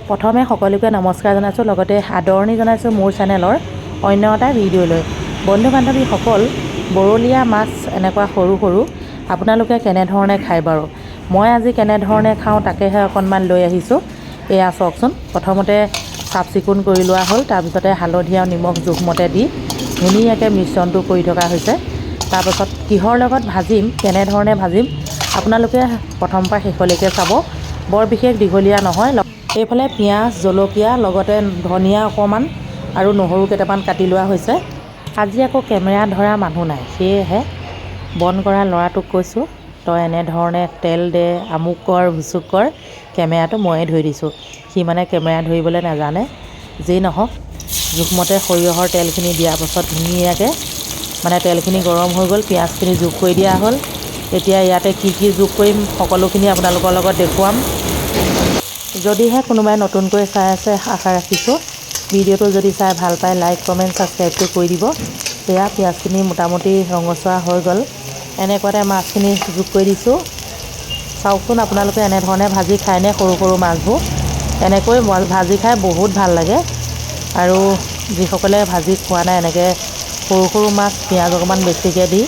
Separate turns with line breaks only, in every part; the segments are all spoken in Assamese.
প্ৰথমে সকলোকে নমস্কাৰ জনাইছোঁ, লগতে আদৰণি জনাইছোঁ মোৰ চেনেলৰ অন্য এটা ভিডিঅ'লৈ। বন্ধু বান্ধৱীসকল, বৰলীয়া মাছ এনেকুৱা সৰু সৰু আপোনালোকে কেনেধৰণে খায় বাৰু? মই আজি কেনেধৰণে খাওঁ তাকেহে অকণমান লৈ আহিছোঁ। এয়া চাওকচোন, প্ৰথমতে চাফ চিকুণ কৰি লোৱা হ'ল, তাৰপিছতে হালধি আৰু নিমখ জোখমতে দি ধুনীয়াকৈ মিশ্ৰণটো কৰি থকা হৈছে। তাৰপাছত কিহৰ লগত ভাজিম, কেনেধৰণে ভাজিম আপোনালোকে প্ৰথমৰ পৰা শেষলৈকে চাব। বৰ বিশেষ দীঘলীয়া নহয়। এইফালে পিঁয়াজ, জলকীয়া, লগতে ধনিয়া অকণমান আৰু নহৰু কেইটামান কাটি লোৱা হৈছে। আজি আকৌ কেমেৰা ধৰা মানুহ নাই, সেয়েহে বন কৰা ল'ৰাটোক কৈছোঁ, তই এনেধৰণে তেল দে, আমুক কৰ ভুচুক কৰ, কেমেৰাটো ময়ে ধৰি দিছোঁ। সি মানে কেমেৰা ধৰিবলৈ নাজানে। যেই নহওক, জোখমতে সৰিয়হৰ তেলখিনি দিয়াৰ পাছত ধুনীয়াকৈ মানে তেলখিনি গৰম হৈ গ'ল, পিঁয়াজখিনি যোগ কৰি দিয়া হ'ল। এতিয়া ইয়াতে কি কি যোগ কৰিম সকলোখিনি আপোনালোকৰ লগত দেখুৱাম। যদিহে কোনোবাই নতুনকৈ চাই আছে, আশা ৰাখিছোঁ ভিডিঅ'টো যদি চাই ভাল পায় লাইক, কমেণ্ট, ছাবস্ক্ৰাইবটো কৰি দিব। এয়া পিঁয়াজখিনি মোটামুটি ৰঙচুৱা হৈ গ'ল। এনেকুৱাতে মাছখিনি যোগ কৰি দিছোঁ। চাওকচোন আপোনালোকে এনেধৰণে ভাজি খায়নে সৰু সৰু মাছবোৰ? এনেকৈ ভাজি খাই বহুত ভাল লাগে। আৰু যিসকলে ভাজি খোৱা নাই, এনেকৈ সৰু সৰু মাছ পিঁয়াজ অকণমান বেছিকৈ দি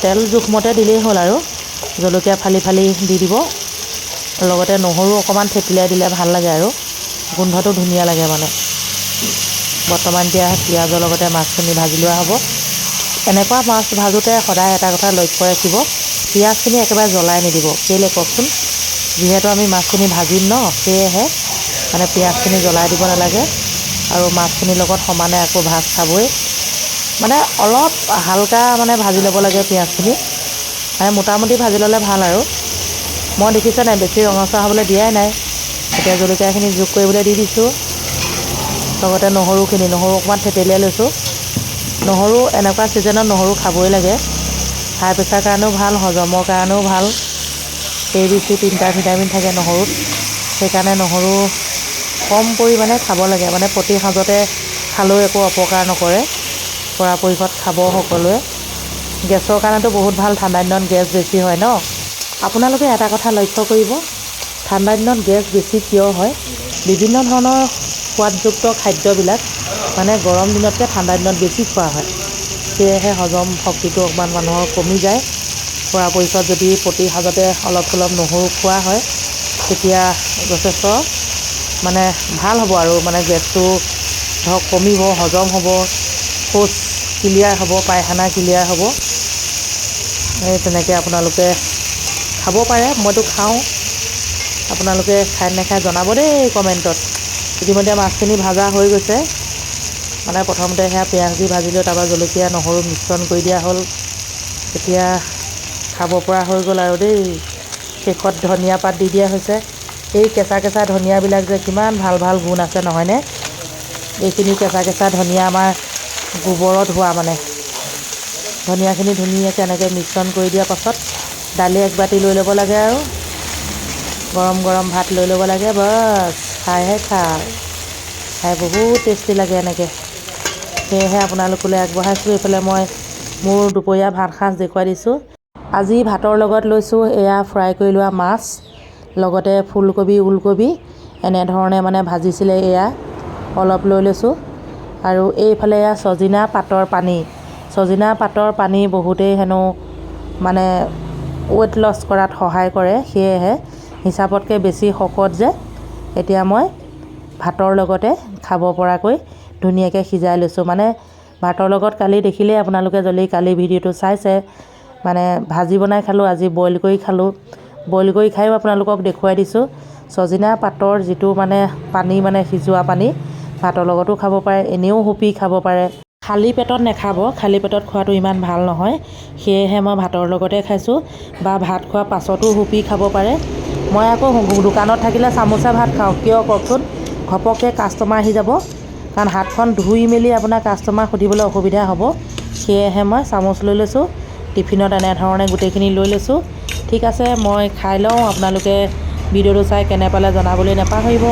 তেল জোখমতে দিলেই হ'ল আৰু জলকীয়া ফালি ফালি দি দিব। লগতে নহৰু অকণমান থেতিলাই দিলে ভাল লাগে আৰু গোন্ধটো ধুনীয়া লাগে মানে। বৰ্তমান এতিয়া পিঁয়াজৰ লগতে মাছখিনি ভাজি লোৱা হ'ব। এনেকুৱা মাছ ভাজোঁতে সদায় এটা কথা লক্ষ্য ৰাখিব, পিঁয়াজখিনি একেবাৰে জ্বলাই নিদিব। কেলৈ কওকচোন? যিহেতু আমি মাছখিনি ভাজিম ন, সেয়েহে মানে পিঁয়াজখিনি জ্বলাই দিব নালাগে। আৰু মাছখিনিৰ লগত সমানে আকৌ ভাজ খাবই, মানে অলপ হালকা মানে ভাজি ল'ব লাগে পিঁয়াজখিনি। মানে মোটামুটি ভাজি ল'লে ভাল আৰু। মই দেখিছে নাই, বেছি ৰঙচুৱা হ'বলৈ দিয়াই নাই। এতিয়া জলকীয়াখিনি যোগ কৰিবলৈ দি দিছোঁ। লগতে নহৰু অকণমান থেতেলিয়াই লৈছোঁ। নহৰু এনেকুৱা ছিজনত নহৰু খাবই লাগে। হাই প্ৰেছাৰ কাৰণেও ভাল, হজমৰ কাৰণেও ভাল। ABC 3টা ভিটামিন থাকে নহৰুত, সেইকাৰণে নহৰু কম পৰিমাণে খাব লাগে। মানে প্ৰতি সাঁজতে খালেও একো অপকাৰ নকৰে। পৰাপক্ষত খাব সকলোৱে। গেছৰ কাৰণেতো বহুত ভাল, ঠাণ্ডা দিনত গেছ বেছি হয় ন। আপোনালোকে এটা কথা লক্ষ্য কৰিব, ঠাণ্ডা দিনত গেছ বেছি কিয় হয়? বিভিন্ন ধৰণৰ সোৱাদযুক্ত খাদ্যবিলাক মানে গৰম দিনতকৈ ঠাণ্ডা দিনত বেছি খোৱা হয়। সেয়েহে হজম শক্তিটো অকণমান মানুহৰ কমি যায়। পৰাপক্ষত যদি প্ৰতি সাঁজতে অলপ চলপ নহৰু খোৱা হয়, তেতিয়া যথেষ্ট মানে ভাল হ'ব আৰু মানে গেছটো ধৰক কমিব, হজম হ'ব, শৌচ ক্লিয়াৰ হ'ব, পায়খানা ক্লিয়াৰ হ'ব। এই তেনেকৈ আপোনালোকে খাব পাৰে। মইতো খাওঁ, আপোনালোকে খাই নাখায় জনাব দেই কমেণ্টত। ইতিমধ্যে মাছখিনি ভাজা হৈ গৈছে। মানে প্ৰথমতে সেয়া পিঁয়াজ দি ভাজিলোঁ, তাৰপৰা জলকীয়া নহৰু মিশ্ৰণ কৰি দিয়া হ'ল। এতিয়া খাব পৰা হৈ গ'ল আৰু দেই। শেষত ধনিয়া পাত দি দিয়া হৈছে। এই কেঁচা কেঁচা ধনিয়াবিলাক যে কিমান ভাল ভাল গুণ আছে নহয়নে? এইখিনি কেঁচা কেঁচা ধনিয়া আমাৰ গোবৰত হোৱা মানে। ধনিয়াখিনি ধুনীয়াকৈ এনেকৈ মিশ্ৰণ কৰি দিয়াৰ পাছত দালি এক বাতি লৈ ল'ব লাগে আৰু গৰম গৰম ভাত লৈ ল'ব লাগে। বাছ খাইহে খাই বহুত টেষ্টি লাগে এনেকৈ। সেয়েহে আপোনালোকলৈ আগবঢ়াইছোঁ। এইফালে মই মোৰ দুপৰীয়া ভাত সাজ দেখুৱাই দিছোঁ। আজি ভাতৰ লগত লৈছোঁ এয়া ফ্ৰাই কৰি লোৱা মাছ, লগতে ফুলকবি, ওলকবি এনেধৰণে মানে ভাজিছিলে, এয়া অলপ লৈ লৈছোঁ। আৰু এইফালে এয়া ছজিনা পাতৰ পানী। ছজিনা পাতৰ পানী বহুতেই হেনো মানে ৱেইট লছ কৰাত সহায় কৰে, সেয়েহে হিচাপতকৈ বেছি শকত যে। এতিয়া মই ভাতৰ লগতে খাব পৰাকৈ ধুনীয়াকৈ সিজাই লৈছোঁ। মানে ভাতৰ লগত কালি দেখিলেই আপোনালোকে, যদি কালি ভিডিঅ'টো চাইছে, মানে ভাজি বনাই খালোঁ, আজি বইল কৰি খালোঁ। বইল কৰি খায়ো আপোনালোকক দেখুৱাই দিছোঁ। ছজিনা পাতৰ যিটো মানে পানী, মানে সিজোৱা পানী, ভাতৰ লগতো খাব পাৰে, এনেও হুপি খাব পাৰে। খালী পেটত নাখাব, খালী পেটত খোৱাটো ইমান ভাল নহয়। সেয়েহে মই ভাতৰ লগতে খাইছোঁ, বা ভাত খোৱাৰ পাছতো হুপি খাব পাৰে। মই আকৌ দোকানত থাকিলে চামুচে ভাত খাওঁ। কিয় কওকচোন? ঘপককৈ কাষ্টমাৰ আহি যাব, কাৰণ হাতখন ধুই মেলি আপোনাৰ কাষ্টমাৰ সুধিবলৈ অসুবিধা হ'ব। সেয়েহে মই চামুচ লৈ লৈছোঁ। টিফিনত এনেধৰণে গোটেইখিনি লৈ লৈছোঁ। ঠিক আছে, মই খাই লওঁ। আপোনালোকে ভিডিঅ'টো চাই কেনে পালে জনাবলৈ নাপাহৰিব।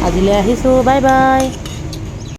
আজিলৈ আহিছোঁ, বাই বাই।